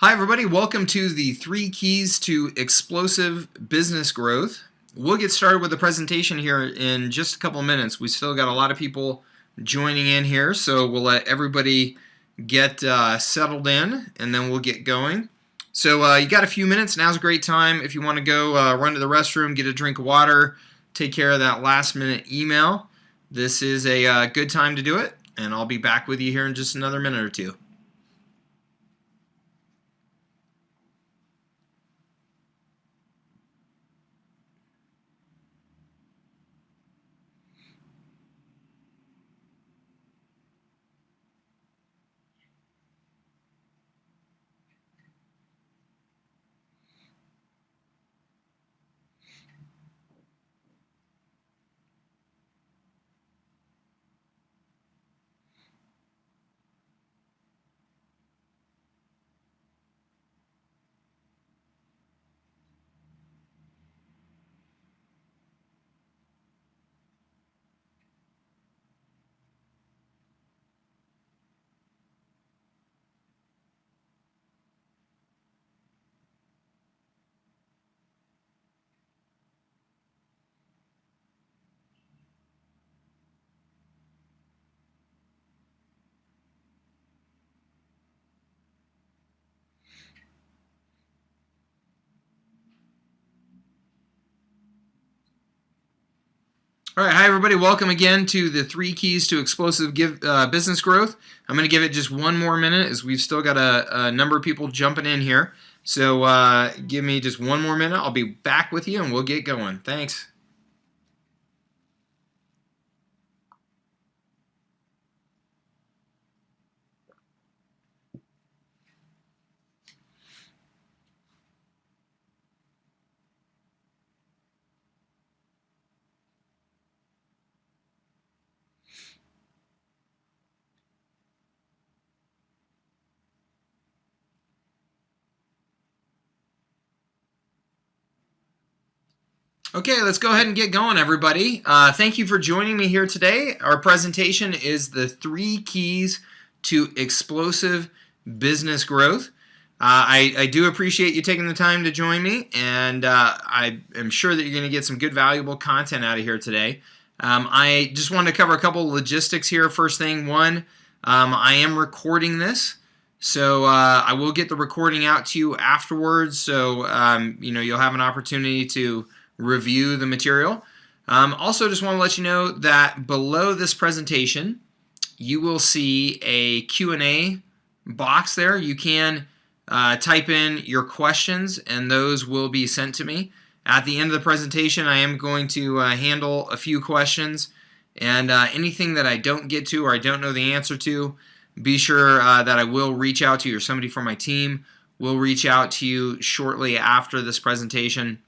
Hi everybody, welcome to the 3 Keys to Explosive Business Growth. We'll get started with the presentation here in just a couple minutes. We still got a lot of people joining in here, so we'll let everybody get settled in and then we'll get going. So you got a few minutes. Now's a great time if you want to go run to the restroom, get a drink of water, take care of that last minute email. This is a good time to do it, and I'll be back with you here in just another minute or two. All right, hi everybody. Welcome again to the 3 Keys to Explosive Business Growth. I'm going to give it just one more minute as we've still got a number of people jumping in here. So give me just one more minute. I'll be back with you and we'll get going. Thanks. Okay, let's go ahead and get going, everybody. Thank you for joining me here today. Our presentation is the 3 Keys to Explosive Business Growth. I do appreciate you taking the time to join me, and I am sure that you're going to get some good, valuable content out of here today. I just wanted to cover a couple of logistics here. First thing, one, I am recording this. So I will get the recording out to you afterwards, so you'll have an opportunity to review the material. Also, just want to let you know that below this presentation, you will see a Q&A box there. You can type in your questions, and those will be sent to me. At the end of the presentation, I am going to handle a few questions, and anything that I don't get to or I don't know the answer to, be sure that I will reach out to you, or somebody from my team will reach out to you shortly after this presentation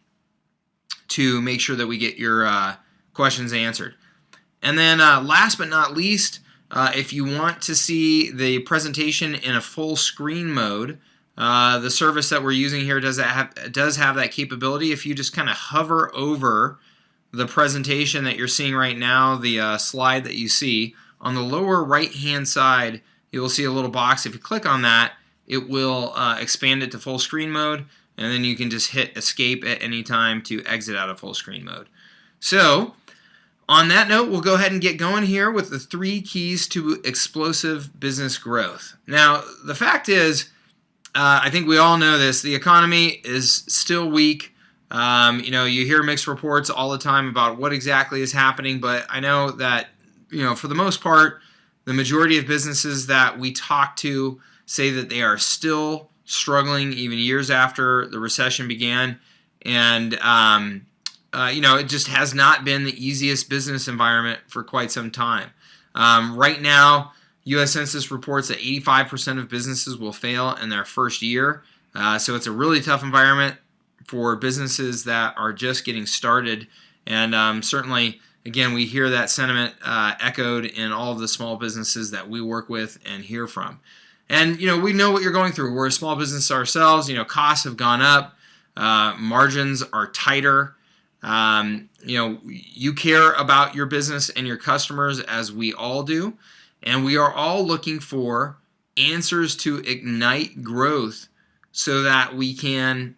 to make sure that we get your questions answered. And then last but not least, if you want to see the presentation in a full screen mode, the service that we're using here does have that capability. If you just kind of hover over the presentation that you're seeing right now, the slide that you see, on the lower right hand side you will see a little box. If you click on that, it will expand it to full screen mode, and then you can just hit escape at any time to exit out of full screen mode. So on that note, we'll go ahead and get going here with the 3 keys to explosive business growth. Now, the fact is, I think we all know this, the economy is still weak. You hear mixed reports all the time about what exactly is happening, but I know that, for the most part, the majority of businesses that we talk to say that they are still struggling even years after the recession began, and it just has not been the easiest business environment for quite some time. Right now, U.S. Census reports that 85% of businesses will fail in their first year, so it's a really tough environment for businesses that are just getting started, and certainly, again, we hear that sentiment echoed in all of the small businesses that we work with and hear from. And, we know what you're going through. We're a small business ourselves. Costs have gone up. Margins are tighter. You care about your business and your customers, as we all do. And we are all looking for answers to ignite growth so that we can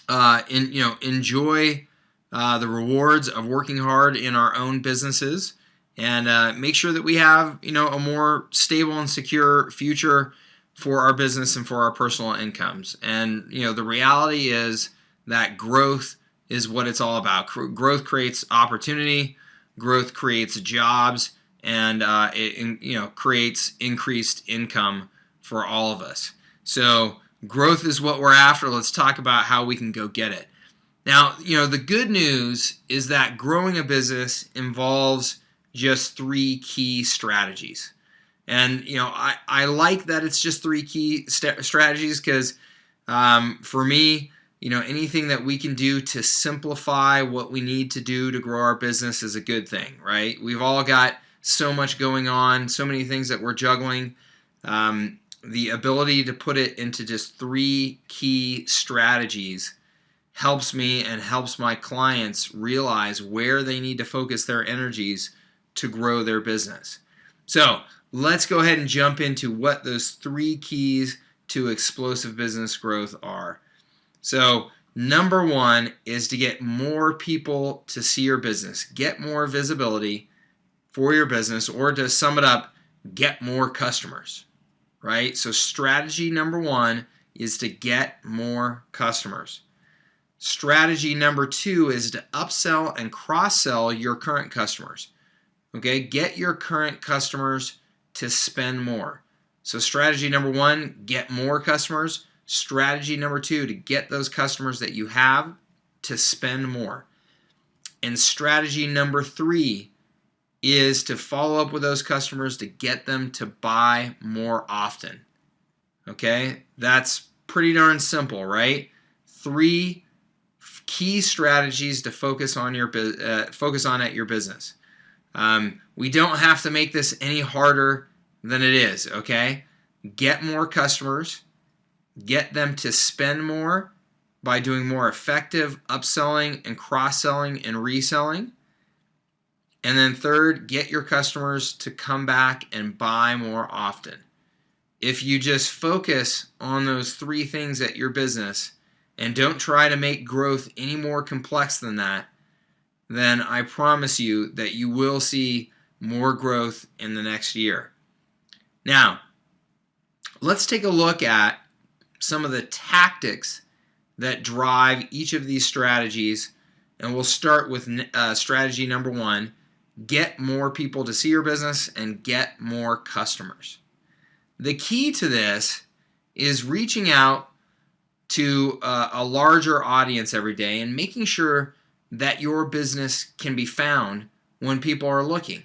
enjoy the rewards of working hard in our own businesses, and make sure that we have a more stable and secure future for our business and for our personal incomes. And the reality is that growth is what it's all about. Growth creates opportunity, growth creates jobs, and it creates increased income for all of us. So growth is what we're after. Let's talk about how we can go get it. Now, the good news is that growing a business involves just 3 key strategies. And, I like that it's just 3 key strategies because for me, anything that we can do to simplify what we need to do to grow our business is a good thing, right? We've all got so much going on, so many things that we're juggling. The ability to put it into just 3 key strategies helps me and helps my clients realize where they need to focus their energies to grow their business. So let's go ahead and jump into what those 3 keys to explosive business growth are. So number 1 is to get more people to see your business, get more visibility for your business, or to sum it up, get more customers, right? So strategy number 1 is to get more customers. Strategy number 2 is to upsell and cross-sell your current customers. Okay, get your current customers to spend more. So strategy number 1, get more customers. Strategy number 2, to get those customers that you have to spend more. And strategy number 3 is to follow up with those customers to get them to buy more often. Okay, that's pretty darn simple, right? 3 key strategies to focus on at your business. We don't have to make this any harder than it is, okay? Get more customers, get them to spend more by doing more effective upselling and cross-selling and reselling. And then third, get your customers to come back and buy more often. If you just focus on those 3 things at your business and don't try to make growth any more complex than that, then I promise you that you will see more growth in the next year. Now, let's take a look at some of the tactics that drive each of these strategies, and we'll start with strategy number 1, get more people to see your business and get more customers. The key to this is reaching out to a larger audience every day and making sure that your business can be found when people are looking,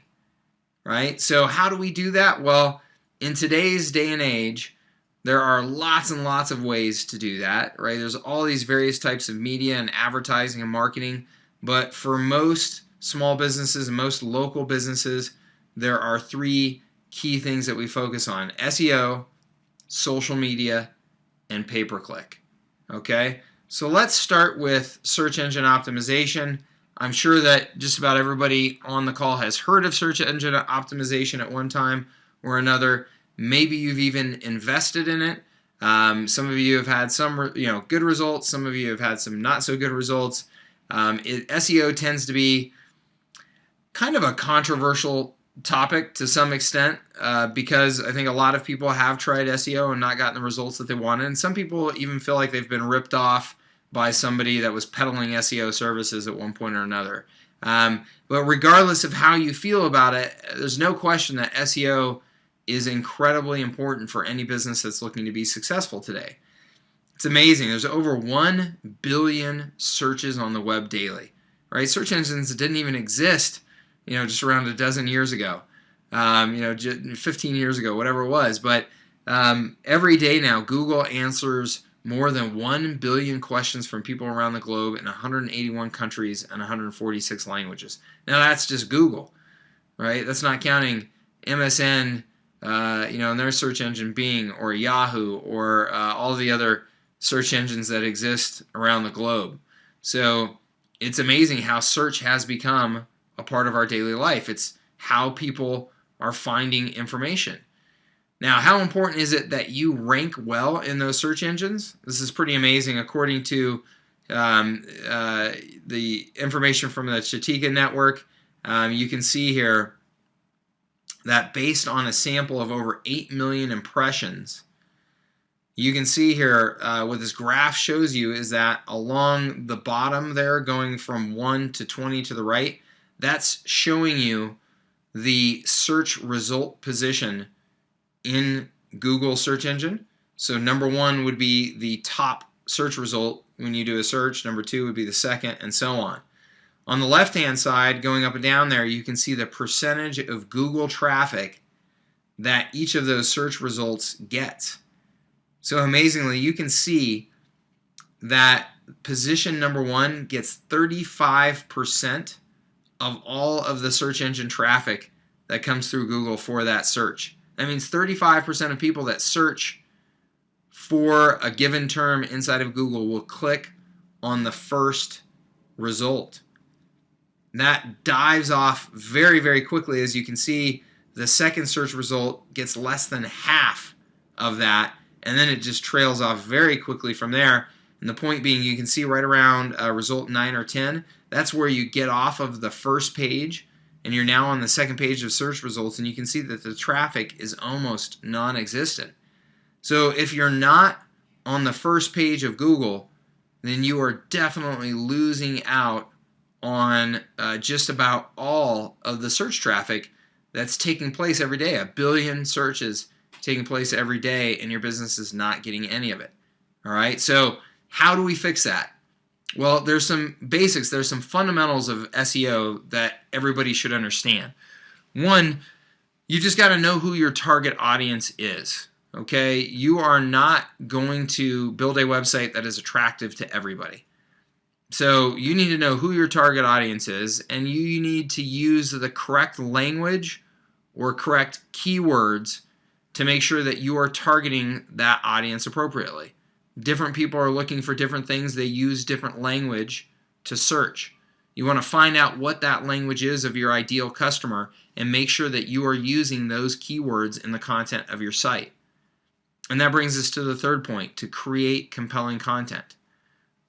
right? So how do we do that? Well, in today's day and age, there are lots and lots of ways to do that, right? There's all these various types of media and advertising and marketing, but for most small businesses and most local businesses, there are 3 key things that we focus on: SEO, social media, and pay-per-click. Okay, so let's start with search engine optimization. I'm sure that just about everybody on the call has heard of search engine optimization at one time or another. Maybe you've even invested in it. Some of you have had some good results. Some of you have had some not so good results. SEO tends to be kind of a controversial topic to some extent because I think a lot of people have tried SEO and not gotten the results that they wanted, and some people even feel like they've been ripped off by somebody that was peddling SEO services at one point or another. But regardless of how you feel about it, there's no question that SEO is incredibly important for any business that's looking to be successful today. It's amazing. There's over 1 billion searches on the web daily, right? Search engines didn't even exist just around a dozen years ago, 15 years ago, whatever it was. But every day now, Google answers more than 1 billion questions from people around the globe in 181 countries and 146 languages. Now, that's just Google, right? That's not counting MSN, and their search engine, Bing, or Yahoo, or all the other search engines that exist around the globe. So it's amazing how search has become a part of our daily life. It's how people are finding information. Now, how important is it that you rank well in those search engines? This is pretty amazing. According to the information from the Chitika network, you can see here that based on a sample of over 8 million impressions, you can see here what this graph shows you is that along the bottom there, going from 1 to 20 to the right, that's showing you the search result position in Google search engine. So number 1 would be the top search result when you do a search. Number 2 would be the second, and so on. On the left-hand side, going up and down there, you can see the percentage of Google traffic that each of those search results gets. So amazingly, you can see that position number 1 gets 35% of all of the search engine traffic that comes through Google for that search. That means 35% of people that search for a given term inside of Google will click on the first result. That dives off very, very quickly. As you can see, the second search result gets less than half of that, and then it just trails off very quickly from there. And the point being, you can see right around result 9 or 10, that's where you get off of the first page, and you're now on the second page of search results, and you can see that the traffic is almost non-existent. So if you're not on the first page of Google, then you are definitely losing out on just about all of the search traffic that's taking place every day. 1 billion searches taking place every day, and your business is not getting any of it. All right, so how do we fix that? Well, there's some basics, there's some fundamentals of SEO that everybody should understand. One, you just got to know who your target audience is. Okay, you are not going to build a website that is attractive to everybody. So you need to know who your target audience is, and you need to use the correct language or correct keywords to make sure that you are targeting that audience appropriately. Different people are looking for different things. They use different language to search. You want to find out what that language is of your ideal customer and make sure that you are using those keywords in the content of your site. And that brings us to the third point, to create compelling content.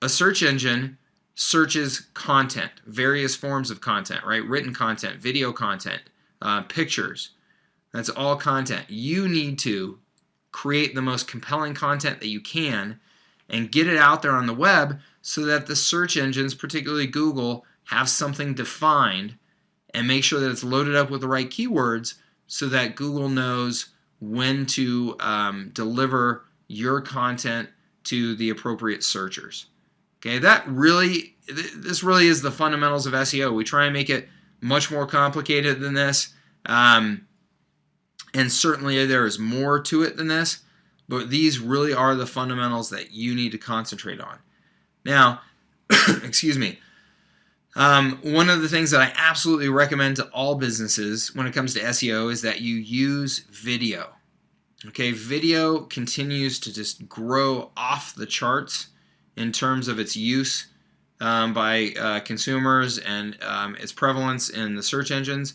A search engine searches content, various forms of content, right? Written content, video content, pictures. That's all content. You need to create the most compelling content that you can and get it out there on the web so that the search engines, particularly Google, have something defined, and make sure that it's loaded up with the right keywords so that Google knows when to deliver your content to the appropriate searchers. Okay, this really is the fundamentals of SEO. We try and make it much more complicated than this, and certainly there is more to it than this, but these really are the fundamentals that you need to concentrate on. Now, excuse me, one of the things that I absolutely recommend to all businesses when it comes to SEO is that you use video. Okay, video continues to just grow off the charts in terms of its use by consumers and its prevalence in the search engines.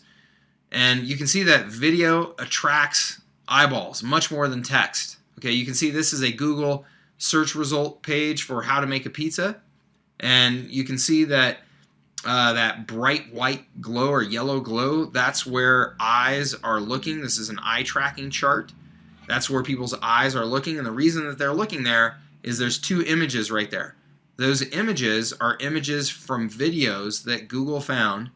And you can see that video attracts eyeballs much more than text. Okay, you can see this is a Google search result page for how to make a pizza. And you can see that that bright white glow or yellow glow, that's where eyes are looking. This is an eye tracking chart. That's where people's eyes are looking. And the reason that they're looking there is there's two images right there. Those images are images from videos that Google found,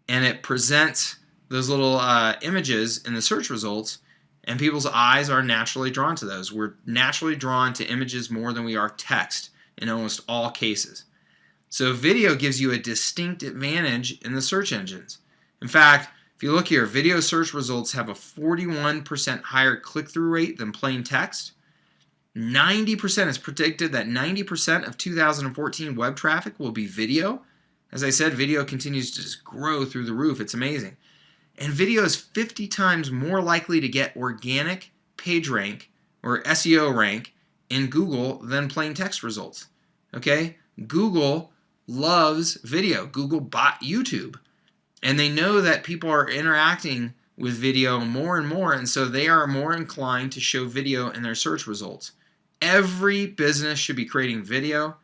and it presents those little images in the search results, and people's eyes are naturally drawn to those. We're naturally drawn to images more than we are text in almost all cases. So video gives you a distinct advantage in the search engines. In fact, if you look here, video search results have a 41% higher click-through rate than plain text. 90%, it's predicted that 90% of 2014 web traffic will be video. As I said, video continues to just grow through the roof. It's amazing. And video is 50 times more likely to get organic page rank or SEO rank in Google than plain text results. Okay? Google loves video. Google bought YouTube. And they know that people are interacting with video more and more, and so they are more inclined to show video in their search results. Every business should be creating video,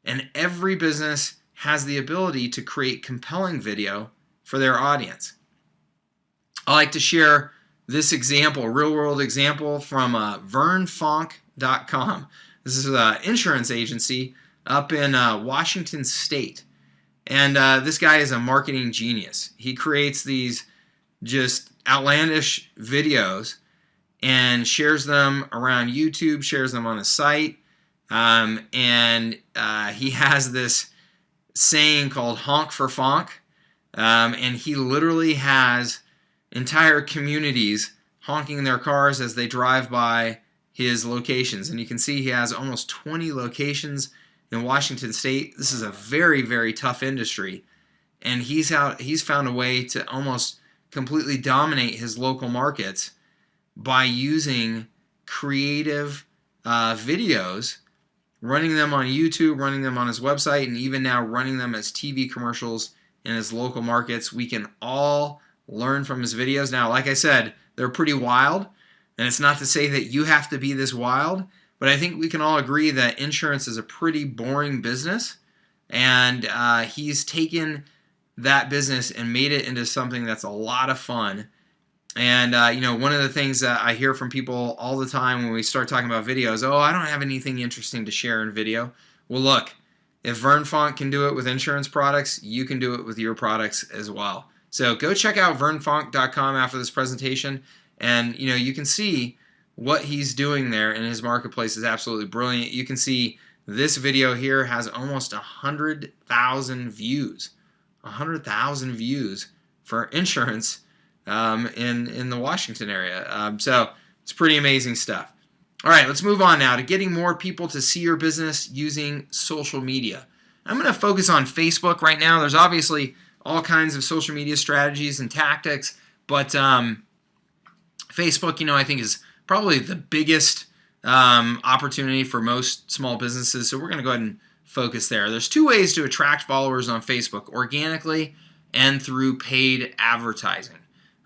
and every business has the ability to create compelling video for their audience. I like to share this example, real-world example from VernFonk.com. This is an insurance agency up in Washington State. And this guy is a marketing genius. He creates these just outlandish videos and shares them around YouTube, shares them on his site. And he has this saying called honk for fonk. And he literally has entire communities honking their cars as they drive by his locations. And you can see he has almost 20 locations in Washington State. This is a very, very tough industry. And he's found a way to almost completely dominate his local markets by using creative videos, running them on YouTube, running them on his website, and even now running them as TV commercials in his local markets. We can all learn from his videos. Now, like I said, they're pretty wild, and it's not to say that you have to be this wild, but I think we can all agree that insurance is a pretty boring business, and he's taken that business and made it into something that's a lot of fun. And one of the things that I hear from people all the time when we start talking about videos, oh, I don't have anything interesting to share in video. Well, look, if Vern Fonk can do it with insurance products, you can do it with your products as well. So go check out VernFonk.com after this presentation, and you can see what he's doing there in his marketplace is absolutely brilliant. You can see this video here has almost 100,000 views. 100,000 views for insurance in the Washington area. So it's pretty amazing stuff. All right, let's move on now to getting more people to see your business using social media. I'm going to focus on Facebook right now. There's obviously all kinds of social media strategies and tactics, but Facebook, I think is probably the biggest opportunity for most small businesses. So we're going to go ahead and focus there. There's two ways to attract followers on Facebook: organically and through paid advertising.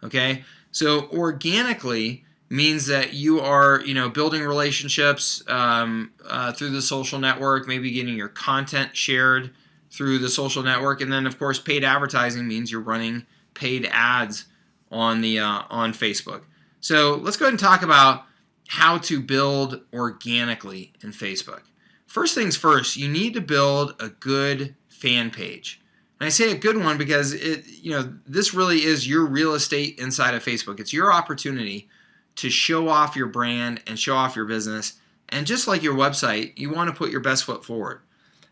Okay, so organically means that you are, building relationships through the social network, maybe getting your content shared through the social network, and then of course paid advertising means you're running paid ads on the on Facebook. So let's go ahead and talk about how to build organically in Facebook. First things first, you need to build a good fan page. And I say a good one because this really is your real estate inside of Facebook. It's your opportunity to show off your brand and show off your business. And just like your website, you want to put your best foot forward.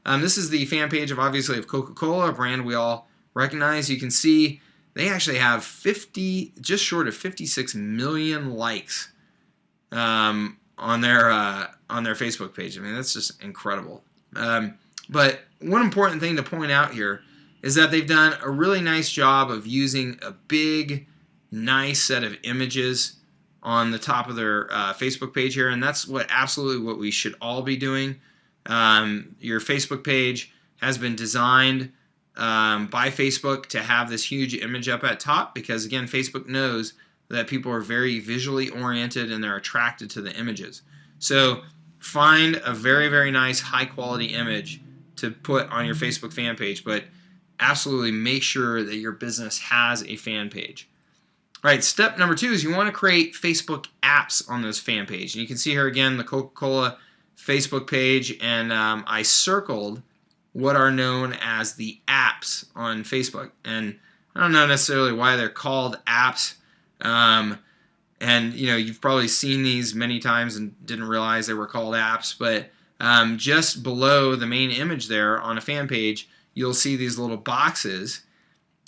This is the fan page of Coca-Cola, a brand we all recognize. You can see they actually have just short of 56 million likes on their Facebook page. I mean, that's just incredible. But one important thing to point out here is that they've done a really nice job of using a big, nice set of images on the top of their Facebook page here, and that's absolutely what we should all be doing. Your Facebook page has been designed by Facebook to have this huge image up at top because, again, Facebook knows that people are very visually oriented and they're attracted to the images. So find a very, very nice, high-quality image to put on your Facebook fan page, but absolutely make sure that your business has a fan page. All right, step number 2 is you want to create Facebook apps on this fan page. And you can see here again the Coca-Cola Facebook page, and I circled what are known as the apps on Facebook. And I don't know necessarily why they're called apps. And you've probably seen these many times and didn't realize they were called apps, but just below the main image there on a fan page, you'll see these little boxes,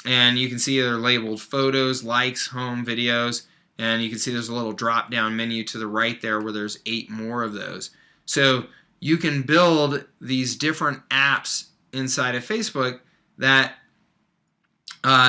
and you can see they're labeled photos, likes, home, videos, and you can see there's a little drop down menu to the right there where there's 8 more of those. So you can build these different apps inside of Facebook that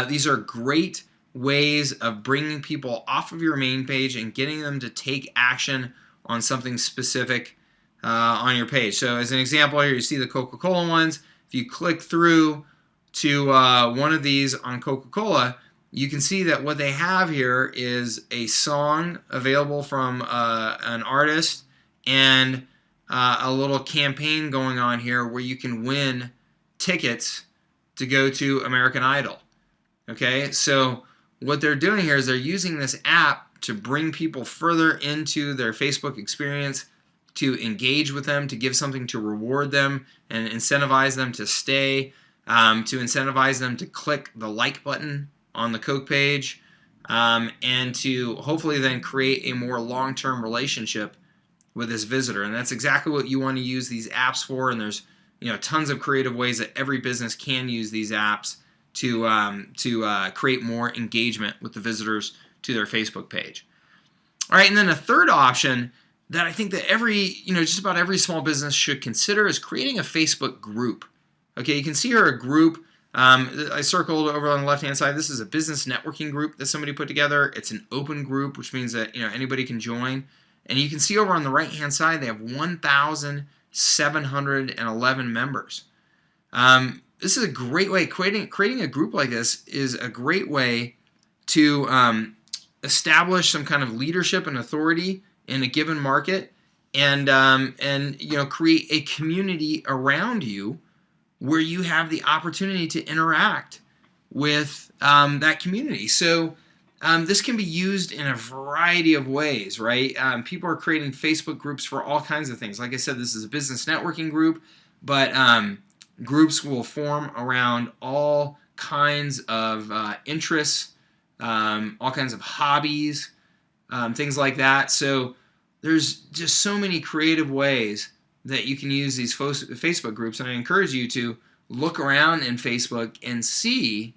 these are great ways of bringing people off of your main page and getting them to take action on something specific on your page. So as an example here, you see the Coca-Cola ones. If you click through to one of these on Coca-Cola, you can see that what they have here is a song available from an artist and a little campaign going on here where you can win tickets to go to American Idol. Okay, so what they're doing here is they're using this app to bring people further into their Facebook experience, to engage with them, to give something to reward them and incentivize them to stay, to incentivize them to click the like button on the Coke page, and to hopefully then create a more long-term relationship with this visitor. And that's exactly what you want to use these apps for. And there's tons of creative ways that every business can use these apps to create more engagement with the visitors to their Facebook page. All right, and then a third option that I think that just about every small business should consider is creating a Facebook group. Okay, you can see here a group. I circled over on the left-hand side. This is a business networking group that somebody put together. It's an open group, which means that anybody can join. And you can see over on the right-hand side, they have 1,711 members. This is a great way. Creating a group like this is a great way to establish some kind of leadership and authority in a given market, and create a community around you where you have the opportunity to interact with that community. So this can be used in a variety of ways, right? People are creating Facebook groups for all kinds of things. Like I said, this is a business networking group, but groups will form around all kinds of interests, all kinds of hobbies, things like that. So there's just so many creative ways that you can use these Facebook groups, and I encourage you to look around in Facebook and see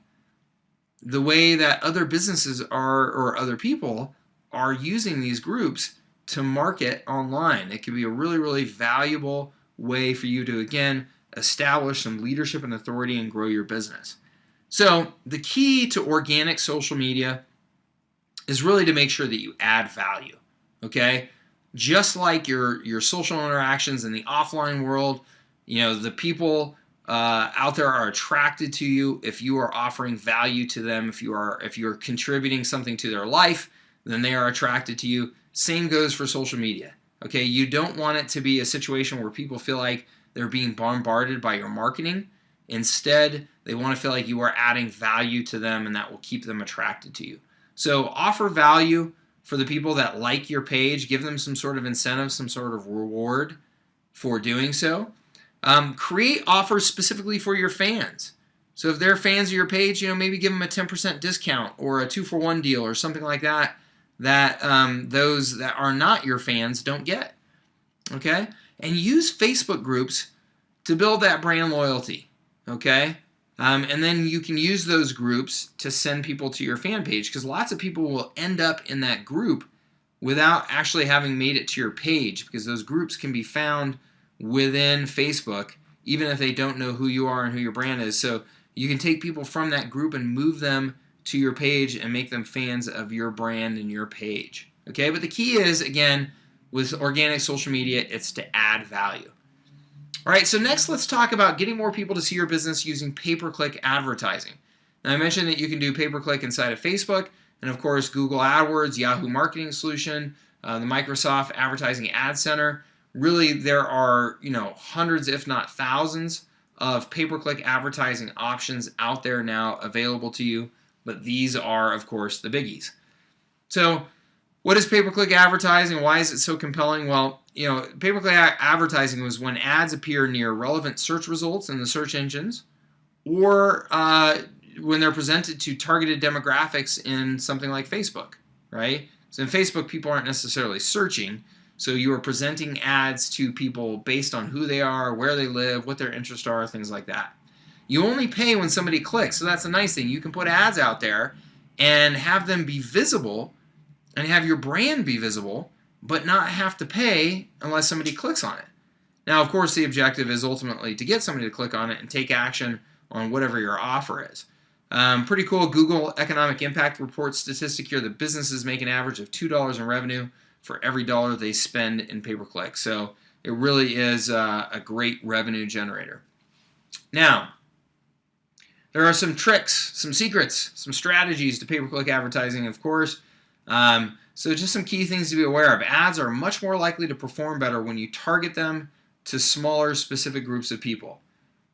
the way that other businesses or other people are using these groups to market online. It can be a really, really valuable way for you to, again, establish some leadership and authority and grow your business. So the key to organic social media is really to make sure that you add value, okay? Just like your social interactions in the offline world, the people out there are attracted to you if you are offering value to them. If you're contributing something to their life, then they are attracted to you. Same goes for social media. Okay, you don't want it to be a situation where people feel like they're being bombarded by your marketing. Instead, they want to feel like you are adding value to them, and that will keep them attracted to you. So offer value for the people that like your page. Give them some sort of incentive, some sort of reward for doing so. Create offers specifically for your fans. So if they're fans of your page, maybe give them a 10% discount or a 2-for-1 deal or something like that, that those that are not your fans don't get. Okay? And use Facebook groups to build that brand loyalty. Okay? And then you can use those groups to send people to your fan page, because lots of people will end up in that group without actually having made it to your page, because those groups can be found within Facebook even if they don't know who you are and who your brand is. So you can take people from that group and move them to your page and make them fans of your brand and your page. Okay, but the key is, again, with organic social media, it's to add value. All right, so next let's talk about getting more people to see your business using pay-per-click advertising. Now, I mentioned that you can do pay-per-click inside of Facebook, and of course Google AdWords, Yahoo Marketing Solution, the Microsoft Advertising Ad Center. Really, there are hundreds, if not thousands, of pay-per-click advertising options out there now available to you, but these are, of course, the biggies. So what is pay-per-click advertising? Why is it so compelling? Well, pay-per-click advertising was when ads appear near relevant search results in the search engines, or when they're presented to targeted demographics in something like Facebook, right? So in Facebook, people aren't necessarily searching, so you are presenting ads to people based on who they are, where they live, what their interests are, things like that. You only pay when somebody clicks, so that's a nice thing. You can put ads out there and have them be visible and have your brand be visible, but not have to pay unless somebody clicks on it. Now, of course, the objective is ultimately to get somebody to click on it and take action on whatever your offer is. Pretty cool. Google Economic Impact reports statistic here that businesses make an average of $2 in revenue for every dollar they spend in pay-per-click. So it really is a great revenue generator. Now, There are some tricks, some secrets, some strategies to pay-per-click advertising, of course. So just some key things to be aware of. Ads are much more likely to perform better when you target them to smaller specific groups of people,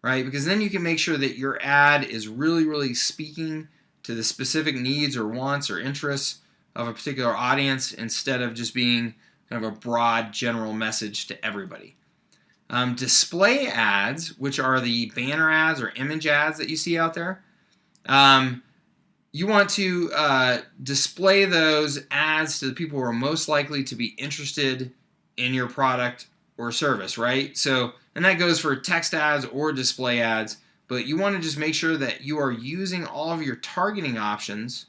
right? Because then you can make sure that your ad is really, really speaking to the specific needs or wants or interests of a particular audience instead of just being kind of a broad general message to everybody. Display ads, which are the banner ads or image ads that you see out there, you want to display those ads to the people who are most likely to be interested in your product or service, right? So, and that goes for text ads or display ads, but you want to just make sure that you are using all of your targeting options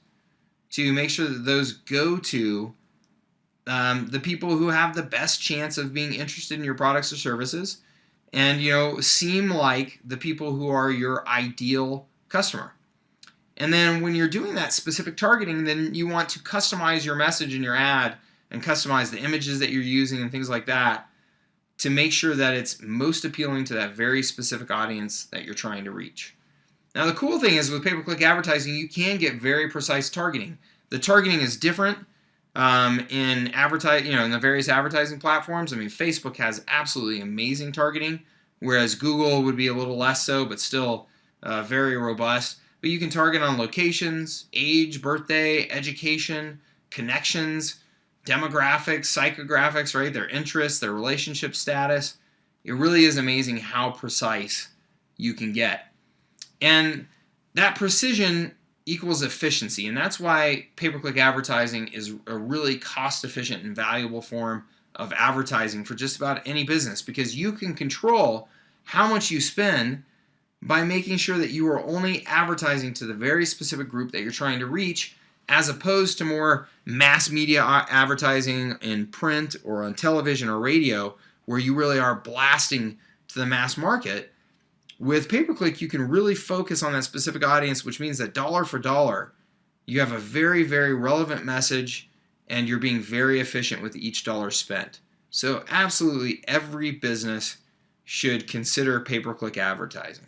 to make sure that those go to the people who have the best chance of being interested in your products or services, and seem like the people who are your ideal customer. And then when you're doing that specific targeting, then you want to customize your message in your ad and customize the images that you're using and things like that to make sure that it's most appealing to that very specific audience that you're trying to reach. Now the cool thing is with pay-per-click advertising, you can get very precise targeting. The targeting is different in the various advertising platforms. I mean, Facebook has absolutely amazing targeting, whereas Google would be a little less so, but still very robust. But you can target on locations, age, birthday, education, connections, demographics, psychographics, right? Their interests, their relationship status. It really is amazing how precise you can get. And that precision equals efficiency, and that's why pay-per-click advertising is a really cost-efficient and valuable form of advertising for just about any business, because you can control how much you spend by making sure that you are only advertising to the very specific group that you're trying to reach, as opposed to more mass media advertising in print or on television or radio, where you really are blasting to the mass market. With pay-per-click, you can really focus on that specific audience, which means that dollar for dollar, you have a very, very relevant message, and you're being very efficient with each dollar spent. So absolutely every business should consider pay-per-click advertising.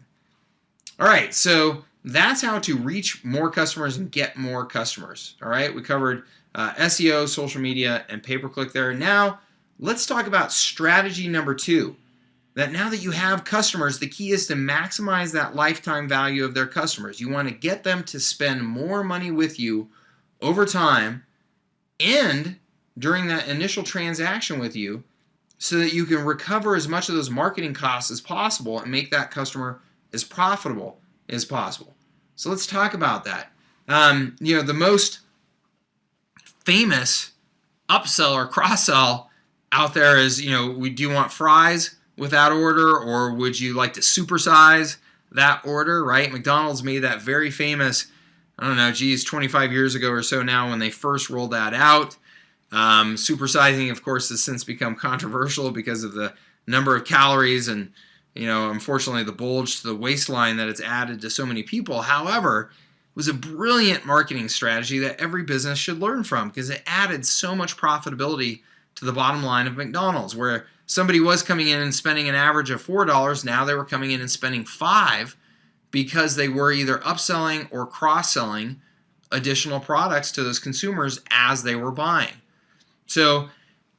All right, so that's how to reach more customers and get more customers. All right, we covered SEO, social media, and pay-per-click there. Now, let's talk about strategy number 2. That now that you have customers, the key is to maximize that lifetime value of their customers. You want to get them to spend more money with you over time and during that initial transaction with you, so that you can recover as much of those marketing costs as possible and make that customer as profitable as possible. So let's talk about that. The most famous upsell or cross-sell out there is, do you want fries with that order, or would you like to supersize that order, right? McDonald's made that very famous, 25 years ago or so now when they first rolled that out. Supersizing, of course, has since become controversial because of the number of calories and, unfortunately the bulge to the waistline that it's added to so many people. However, it was a brilliant marketing strategy that every business should learn from, because it added so much profitability to the bottom line of McDonald's, where somebody was coming in and spending an average of $4, now they were coming in and spending $5 because they were either upselling or cross-selling additional products to those consumers as they were buying. So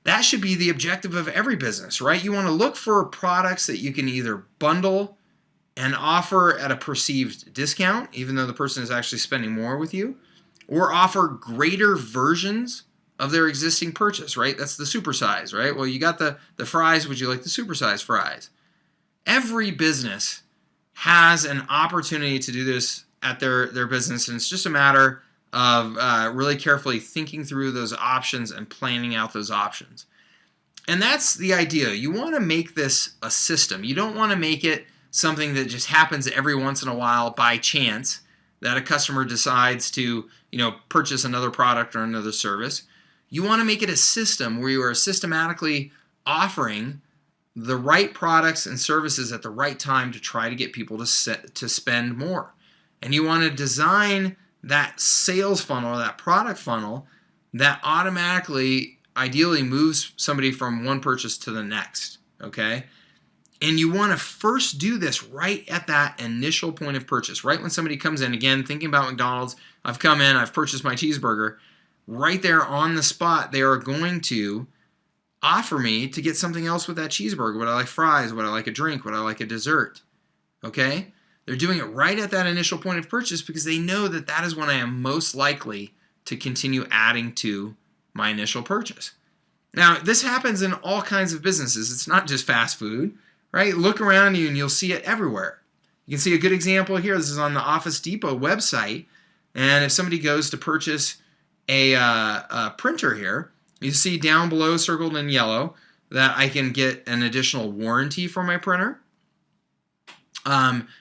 that should be the objective of every business, right? You want to look for products that you can either bundle and offer at a perceived discount, even though the person is actually spending more with you, or offer greater versions of their existing purchase, right? That's the supersize, right? Well, you got the fries, would you like the supersize fries? Every business has an opportunity to do this at their business, and it's just a matter of really carefully thinking through those options and planning out those options. And that's the idea. You want to make this a system. You don't want to make it something that just happens every once in a while by chance that a customer decides to, purchase another product or another service. You want to make it a system where you are systematically offering the right products and services at the right time to try to get people to spend more. And you want to design that sales funnel, or that product funnel, that automatically, ideally moves somebody from one purchase to the next, okay? And you want to first do this right at that initial point of purchase, right when somebody comes in. Again, thinking about McDonald's, I've come in, I've purchased my cheeseburger. Right there on the spot, they are going to offer me to get something else with that cheeseburger. Would I like fries? Would I like a drink? Would I like a dessert? Okay? They're doing it right at that initial point of purchase because they know that that is when I am most likely to continue adding to my initial purchase. Now, this happens in all kinds of businesses. It's not just fast food, right? Look around you and you'll see it everywhere. You can see a good example here. This is on the Office Depot website. And if somebody goes to purchase a printer here, you see down below circled in yellow that I can get an additional warranty for my printer.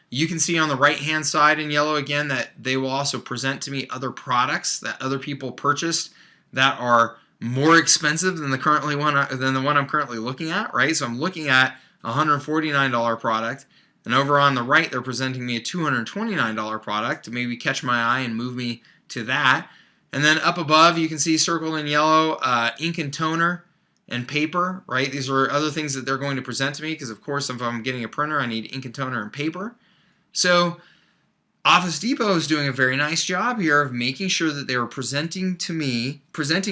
You can see on the right hand side in yellow again that they will also present to me other products that other people purchased that are more expensive than the one I'm currently looking at, right? So I'm looking at a $149 product, and over on the right they're presenting me a $229 product to maybe catch my eye and move me to that. And then up above you can see circled in yellow ink and toner and paper, right? These are other things that they're going to present to me because, of course, if I'm getting a printer, I need ink and toner and paper. So Office Depot is doing a very nice job here of making sure that they are presenting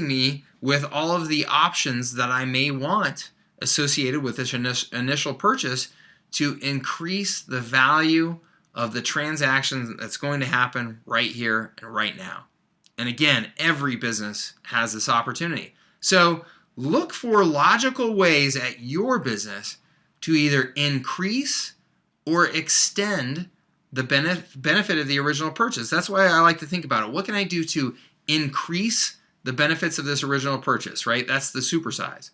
me with all of the options that I may want associated with this initial purchase to increase the value of the transaction that's going to happen right here and right now. And again, every business has this opportunity. So look for logical ways at your business to either increase or extend the benefit of the original purchase. That's why I like to think about it. What can I do to increase the benefits of this original purchase, right? That's the supersize.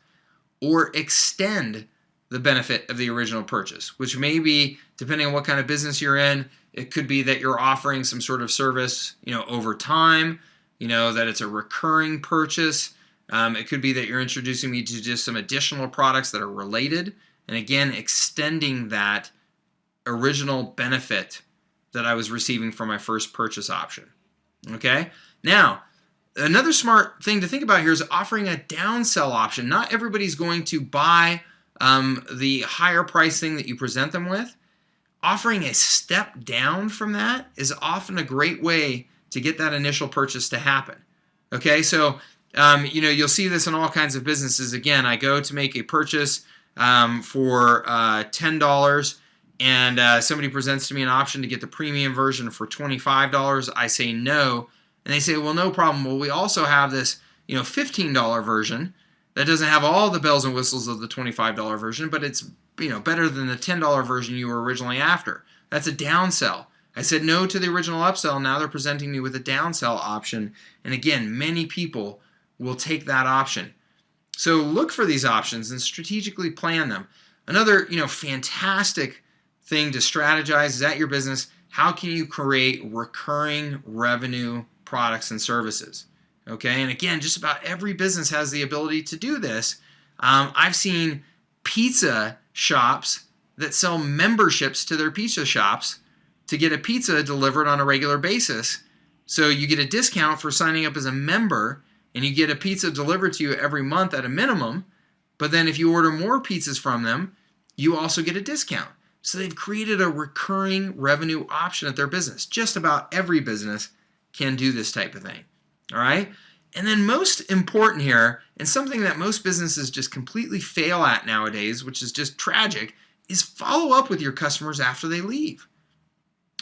Or extend the benefit of the original purchase, which may be, depending on what kind of business you're in, it could be that you're offering some sort of service, over time, that it's a recurring purchase. It could be that you're introducing me to just some additional products that are related, and again, extending that original benefit that I was receiving from my first purchase option. Okay? Now, another smart thing to think about here is offering a downsell option. Not everybody's going to buy the higher price thing that you present them with. Offering a step down from that is often a great way to get that initial purchase to happen. Okay, so you'll see this in all kinds of businesses. Again, I go to make a purchase for $10, and somebody presents to me an option to get the premium version for $25. I say no, and they say, well, no problem. Well, we also have this $15 version that doesn't have all the bells and whistles of the $25 version, but it's better than the $10 version you were originally after. That's a downsell. I said no to the original upsell. Now they're presenting me with a downsell option. And again, many people will take that option. So look for these options and strategically plan them. Another fantastic thing to strategize is at your business, how can you create recurring revenue products and services? Okay, and again, just about every business has the ability to do this. I've seen pizza shops that sell memberships to their pizza shops to get a pizza delivered on a regular basis. So you get a discount for signing up as a member, and you get a pizza delivered to you every month at a minimum. But then if you order more pizzas from them, you also get a discount. So they've created a recurring revenue option at their business. Just about every business can do this type of thing. All right? And then most important here, and something that most businesses just completely fail at nowadays, which is just tragic, is follow up with your customers after they leave.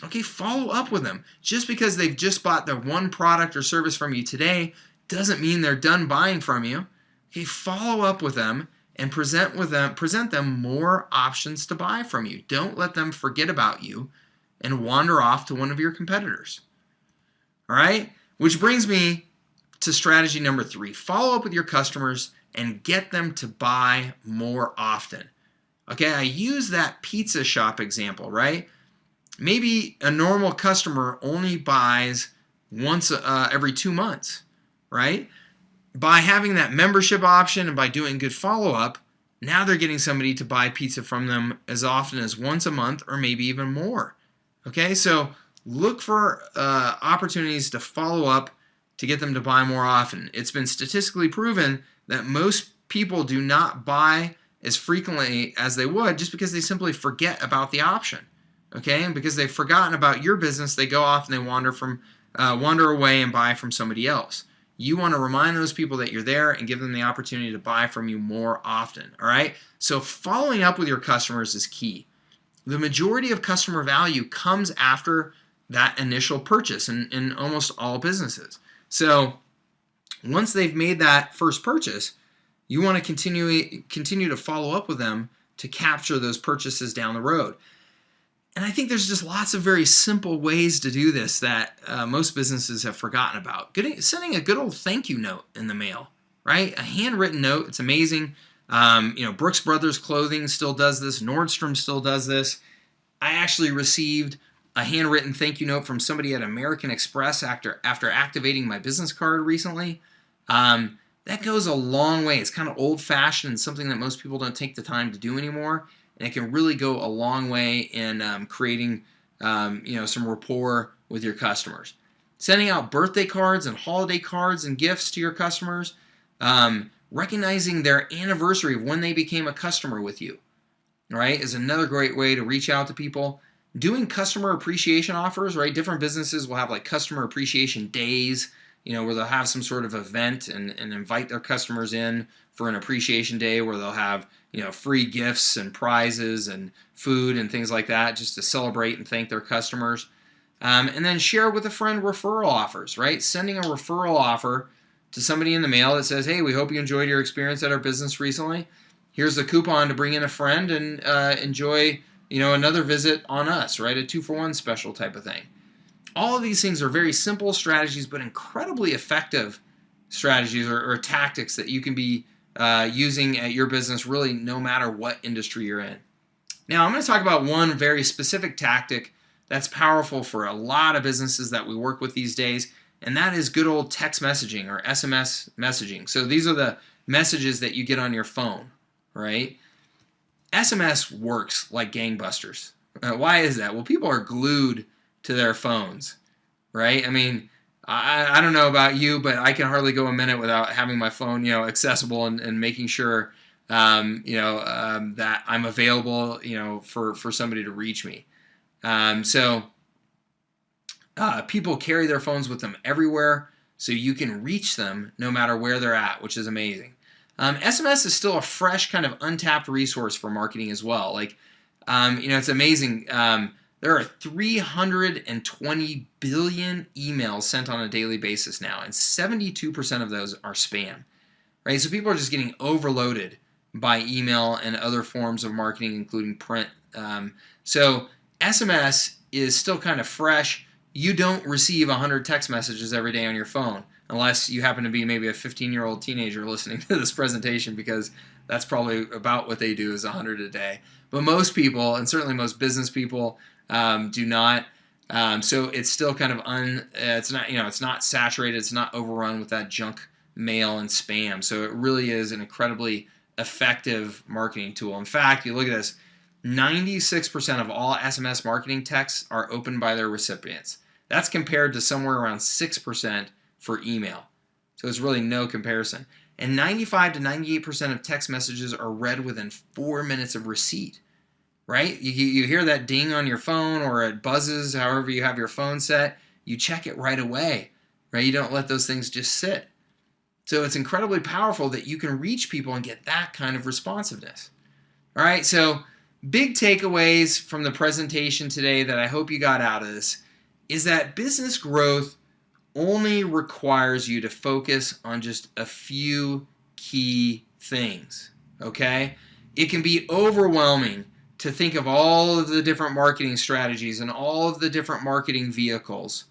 Okay, follow up with them. Just because they've just bought the one product or service from you today doesn't mean they're done buying from you. Okay, follow up with them and present them more options to buy from you. Don't let them forget about you and wander off to one of your competitors. All right? Which brings me to strategy number 3. Follow up with your customers and get them to buy more often. Okay, I use that pizza shop example, right? Maybe a normal customer only buys once every 2 months, right? By having that membership option and by doing good follow-up, now they're getting somebody to buy pizza from them as often as once a month or maybe even more. Okay, so look for opportunities to follow up to get them to buy more often. It's been statistically proven that most people do not buy as frequently as they would, just because they simply forget about the option. Okay, and because they've forgotten about your business, they go off and they wander away and buy from somebody else. You want to remind those people that you're there and give them the opportunity to buy from you more often. All right, so following up with your customers is key. The majority of customer value comes after that initial purchase in almost all businesses. So once they've made that first purchase, you want to continue to follow up with them to capture those purchases down the road. And I think there's just lots of very simple ways to do this that most businesses have forgotten about. Sending a good old thank you note in the mail, right? A handwritten note. It's amazing. Brooks Brothers Clothing still does this. Nordstrom still does this. I actually received a handwritten thank you note from somebody at American Express after activating my business card recently. That goes a long way. It's kind of old-fashioned and something that most people don't take the time to do anymore. And it can really go a long way in creating, some rapport with your customers. Sending out birthday cards and holiday cards and gifts to your customers. Recognizing their anniversary of when they became a customer with you, right, is another great way to reach out to people. Doing customer appreciation offers, right? Different businesses will have like customer appreciation days, where they'll have some sort of event and invite their customers in for an appreciation day where they'll have, free gifts and prizes and food and things like that just to celebrate and thank their customers. And then share with a friend referral offers, right? Sending a referral offer to somebody in the mail that says, hey, we hope you enjoyed your experience at our business recently. Here's a coupon to bring in a friend and enjoy, another visit on us, right? A 2-for-1 special type of thing. All of these things are very simple strategies, but incredibly effective strategies or tactics that you can be using at your business, really no matter what industry you're in. Now, I'm going to talk about one very specific tactic that's powerful for a lot of businesses that we work with these days, and that is good old text messaging or SMS messaging. So these are the messages that you get on your phone, right? SMS works like gangbusters. Why is that? Well, people are glued to their phones, right? I mean, I don't know about you, but I can hardly go a minute without having my phone, accessible and making sure, that I'm available, for somebody to reach me. People carry their phones with them everywhere, so you can reach them no matter where they're at, which is amazing. SMS is still a fresh kind of untapped resource for marketing as well. Like, it's amazing. There are 320 billion emails sent on a daily basis now, and 72% of those are spam, right? So people are just getting overloaded by email and other forms of marketing, including print. So SMS is still kind of fresh. You don't receive 100 text messages every day on your phone, unless you happen to be maybe a 15-year-old teenager listening to this presentation, because that's probably about what they do is 100 a day. But most people, and certainly most business people, do not. So it's still kind of it's not saturated. It's not overrun with that junk mail and spam. So it really is an incredibly effective marketing tool. In fact, you look at this, 96% of all SMS marketing texts are opened by their recipients. That's compared to somewhere around 6% for email. So it's really no comparison. And 95 to 98% of text messages are read within 4 minutes of receipt. Right? You hear that ding on your phone, or it buzzes, however you have your phone set, you check it right away, right? You don't let those things just sit. So it's incredibly powerful that you can reach people and get that kind of responsiveness. All right, so big takeaways from the presentation today that I hope you got out of this is that business growth only requires you to focus on just a few key things, okay? It can be overwhelming to think of all of the different marketing strategies and all of the different marketing vehicles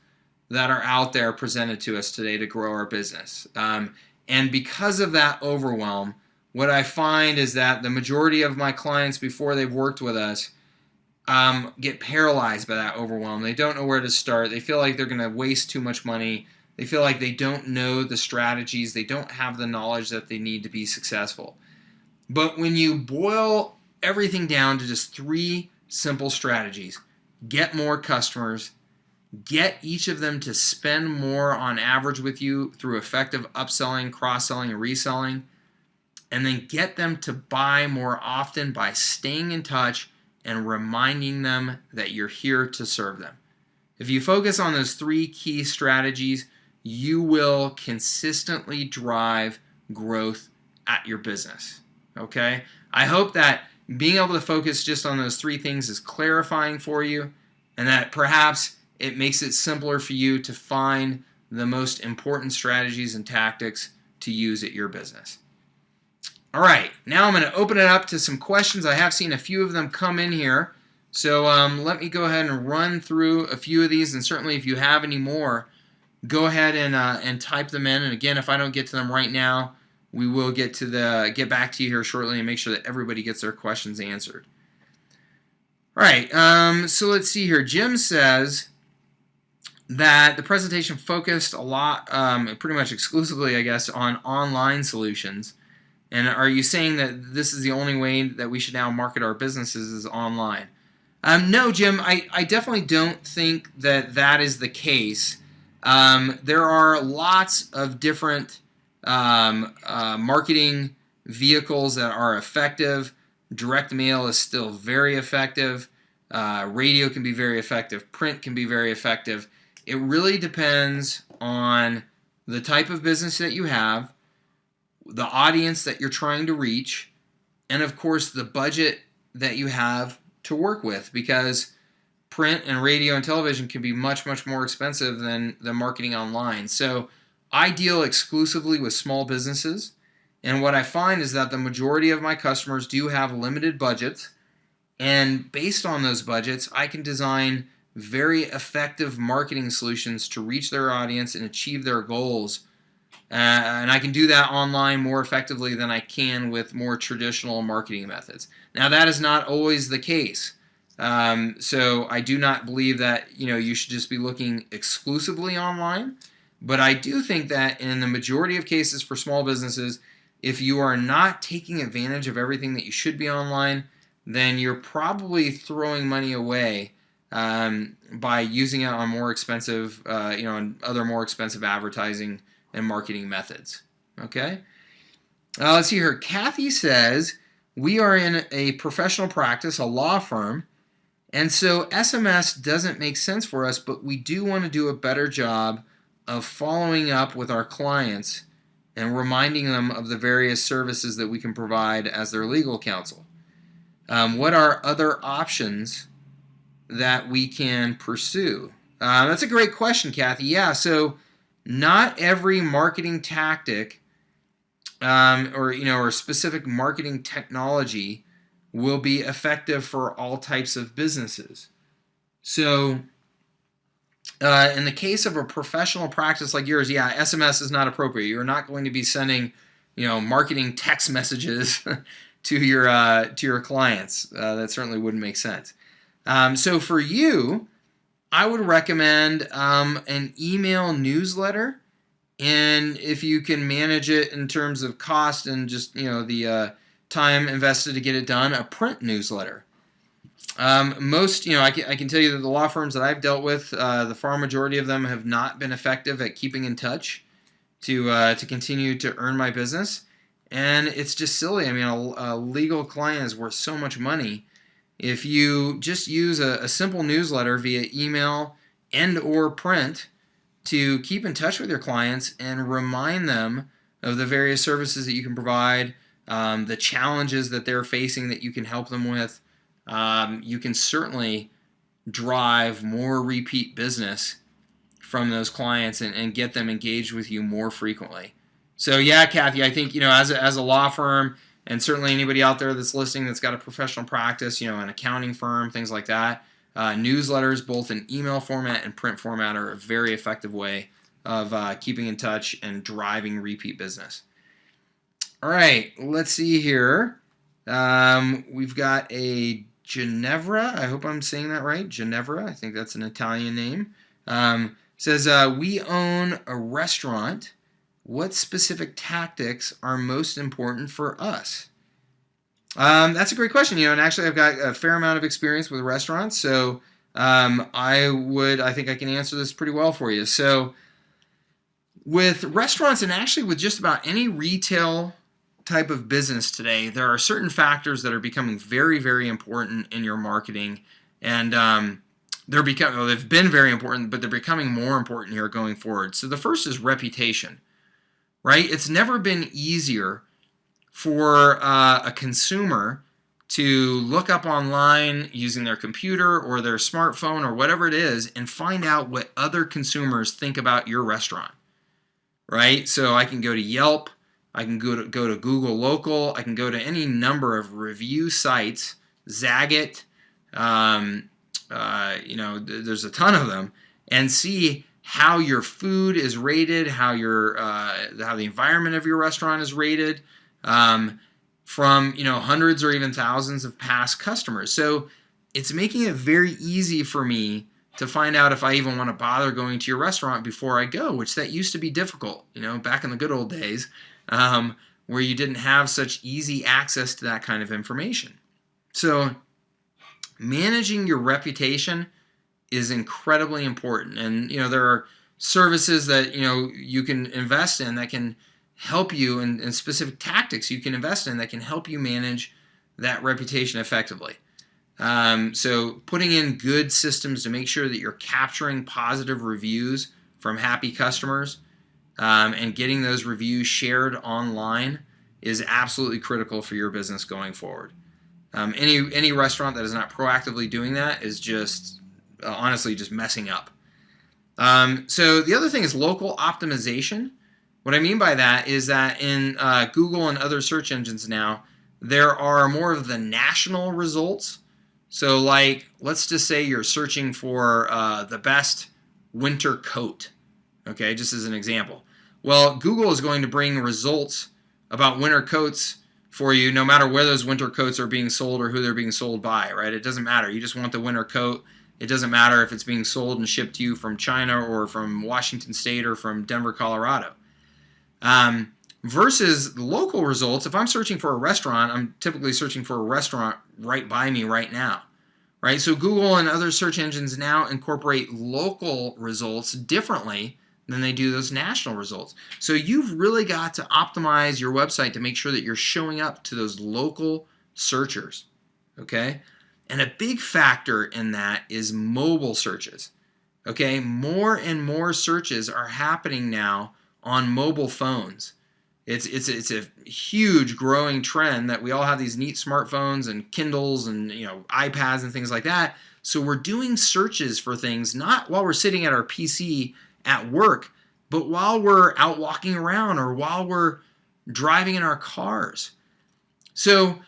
that are out there presented to us today to grow our business. And because of that overwhelm, what I find is that the majority of my clients, before they've worked with us, get paralyzed by that overwhelm. They don't know where to start. They feel like they're going to waste too much money. They feel like they don't know the strategies. They don't have the knowledge that they need to be successful. But when you boil everything down to just 3 simple strategies: get more customers, get each of them to spend more on average with you through effective upselling, cross-selling, and reselling, and then get them to buy more often by staying in touch and reminding them that you're here to serve them. If you focus on those 3 key strategies, you will consistently drive growth at your business. Okay? I hope that being able to focus just on those 3 things is clarifying for you, and that perhaps it makes it simpler for you to find the most important strategies and tactics to use at your business. All right, now I'm going to open it up to some questions. I have seen a few of them come in here. So let me go ahead and run through a few of these, and certainly if you have any more, go ahead and type them in. And again, if I don't get to them right now, we will get back to you here shortly and make sure that everybody gets their questions answered. All right, so let's see here. Jim says that the presentation focused a lot, pretty much exclusively, I guess, on online solutions. And are you saying that this is the only way that we should now market our businesses is online? No, Jim, I definitely don't think that that is the case. There are lots of different marketing vehicles that are effective. Direct mail is still very effective. Radio can be very effective. Print can be very effective. It really depends on the type of business that you have, the audience that you're trying to reach, and of course the budget that you have to work with, because print and radio and television can be much, much more expensive than the marketing online. So I deal exclusively with small businesses, and what I find is that the majority of my customers do have limited budgets, and based on those budgets, I can design very effective marketing solutions to reach their audience and achieve their goals. And I can do that online more effectively than I can with more traditional marketing methods. Now, that is not always the case. So I do not believe that you should just be looking exclusively online. But I do think that in the majority of cases for small businesses, if you are not taking advantage of everything that you should be online, then you're probably throwing money away by using it on more expensive, on other more expensive advertising and marketing methods. Okay? Let's see here. Kathy says, we are in a professional practice, a law firm, and so SMS doesn't make sense for us, but we do want to do a better job of following up with our clients and reminding them of the various services that we can provide as their legal counsel. What are other options that we can pursue? That's a great question, Kathy. Yeah, so not every marketing tactic or specific marketing technology will be effective for all types of businesses. So in the case of a professional practice like yours, yeah, SMS is not appropriate. You're not going to be sending, marketing text messages to your clients. That certainly wouldn't make sense. So for you, I would recommend an email newsletter, and if you can manage it in terms of cost and just the time invested to get it done, a print newsletter. Most, I can tell you that the law firms that I've dealt with, the far majority of them have not been effective at keeping in touch to continue to earn my business, and it's just silly. I mean, a legal client is worth so much money. If you just use a simple newsletter via email and or print to keep in touch with your clients and remind them of the various services that you can provide, the challenges that they're facing that you can help them with, you can certainly drive more repeat business from those clients and get them engaged with you more frequently. So yeah, Kathy, I think as a law firm, and certainly anybody out there that's listening that's got a professional practice, an accounting firm, things like that, newsletters, both in email format and print format, are a very effective way of keeping in touch and driving repeat business. All right, let's see here. We've got a Ginevra. I hope I'm saying that right. Ginevra. I think that's an Italian name. Says, we own a restaurant. What specific tactics are most important for us? That's a great question. And actually I've got a fair amount of experience with restaurants, so I think I can answer this pretty well for you. So with restaurants, and actually with just about any retail type of business today, there are certain factors that are becoming very, very important in your marketing, and they've been very important, but they're becoming more important here going forward. So the first is reputation, right? It's never been easier for a consumer to look up online using their computer or their smartphone or whatever it is and find out what other consumers think about your restaurant, right? So I can go to Yelp, I can go to Google Local, I can go to any number of review sites, Zagat, there's a ton of them, and see how your food is rated, how the environment of your restaurant is rated, from hundreds or even thousands of past customers. So it's making it very easy for me to find out if I even want to bother going to your restaurant before I go, which that used to be difficult, back in the good old days, where you didn't have such easy access to that kind of information. So managing your reputation is incredibly important. And, there are services that, you can invest in that can help you, and specific tactics you can invest in that can help you manage that reputation effectively. So putting in good systems to make sure that you're capturing positive reviews from happy customers, and getting those reviews shared online is absolutely critical for your business going forward. Any restaurant that is not proactively doing that is just honestly just messing up. So the other thing is local optimization. What I mean by that is that in Google and other search engines now, there are more of the national results. So like, let's just say you're searching for the best winter coat, okay, just as an example. Well, Google is going to bring results about winter coats for you no matter where those winter coats are being sold or who they're being sold by, right? It doesn't matter. You just want the winter coat. It doesn't matter if it's being sold and shipped to you from China or from Washington State or from Denver, Colorado. Versus the local results, if I'm searching for a restaurant, I'm typically searching for a restaurant right by me right now, right? So Google and other search engines now incorporate local results differently than they do those national results. So you've really got to optimize your website to make sure that you're showing up to those local searchers, okay? And a big factor in that is mobile searches, okay? More and more searches are happening now on mobile phones. It's a huge growing trend that we all have these neat smartphones and Kindles and iPads and things like that. So we're doing searches for things not while we're sitting at our PC at work, but while we're out walking around or while we're driving in our cars. So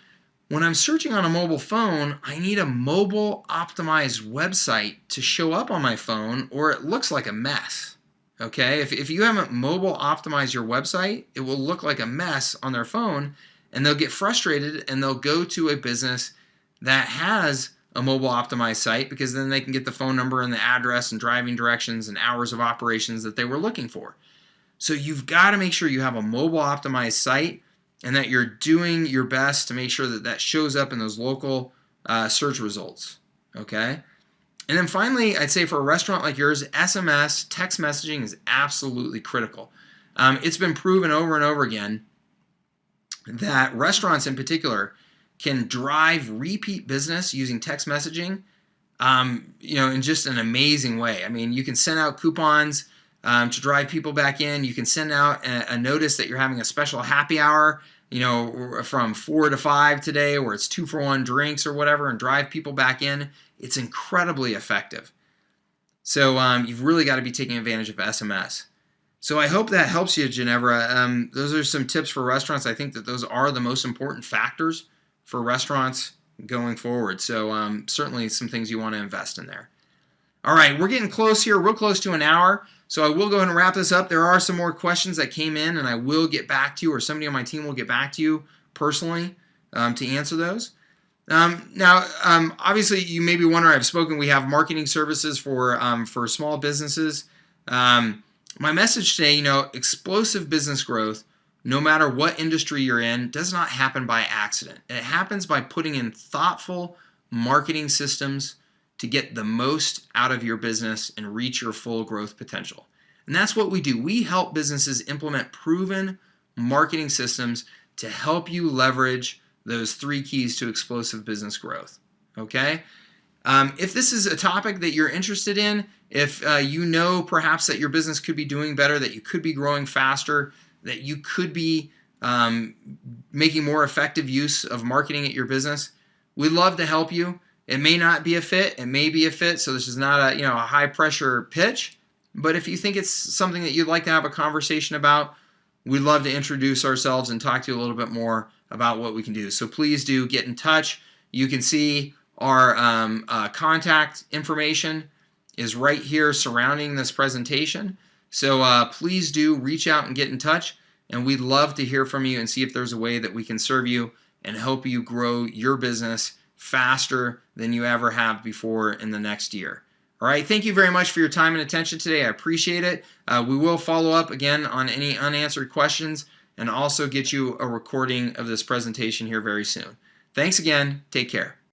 when I'm searching on a mobile phone, I need a mobile optimized website to show up on my phone or it looks like a mess. Okay, if you haven't mobile optimized your website, it will look like a mess on their phone and they'll get frustrated and they'll go to a business that has a mobile optimized site because then they can get the phone number and the address and driving directions and hours of operations that they were looking for. So you've got to make sure you have a mobile optimized site and that you're doing your best to make sure that that shows up in those local search results, okay? And then finally, I'd say for a restaurant like yours, SMS, text messaging is absolutely critical. It's been proven over and over again that restaurants in particular can drive repeat business using text messaging, in just an amazing way. I mean, you can send out coupons to drive people back in. You can send out a notice that you're having a special happy hour, from 4 to 5 today, where it's 2-for-1 drinks or whatever, and drive people back in. It's incredibly effective. So you've really got to be taking advantage of SMS. So I hope that helps you, Ginevra. Those are some tips for restaurants. I think that those are the most important factors for restaurants going forward. So certainly some things you want to invest in there. All right, we're getting close here, real close to an hour. So I will go ahead and wrap this up. There are some more questions that came in, and I will get back to you, or somebody on my team will get back to you personally to answer those. Now, obviously, you may be wondering, I've spoken, we have marketing services for small businesses. My message today, explosive business growth, no matter what industry you're in, does not happen by accident. It happens by putting in thoughtful marketing systems to get the most out of your business and reach your full growth potential. And that's what we do. We help businesses implement proven marketing systems to help you leverage those 3 keys to explosive business growth. Okay? If this is a topic that you're interested in, if you know perhaps that your business could be doing better, that you could be growing faster, that you could be making more effective use of marketing at your business, we'd love to help you. It may not be a fit, it may be a fit, so this is not a high pressure pitch. But if you think it's something that you'd like to have a conversation about, we'd love to introduce ourselves and talk to you a little bit more about what we can do. So please do get in touch. You can see our contact information is right here surrounding this presentation. So please do reach out and get in touch, and we'd love to hear from you and see if there's a way that we can serve you and help you grow your business faster than you ever have before in the next year. All right, thank you very much for your time and attention today. I appreciate it. We will follow up again on any unanswered questions and also get you a recording of this presentation here very soon. Thanks again. Take care.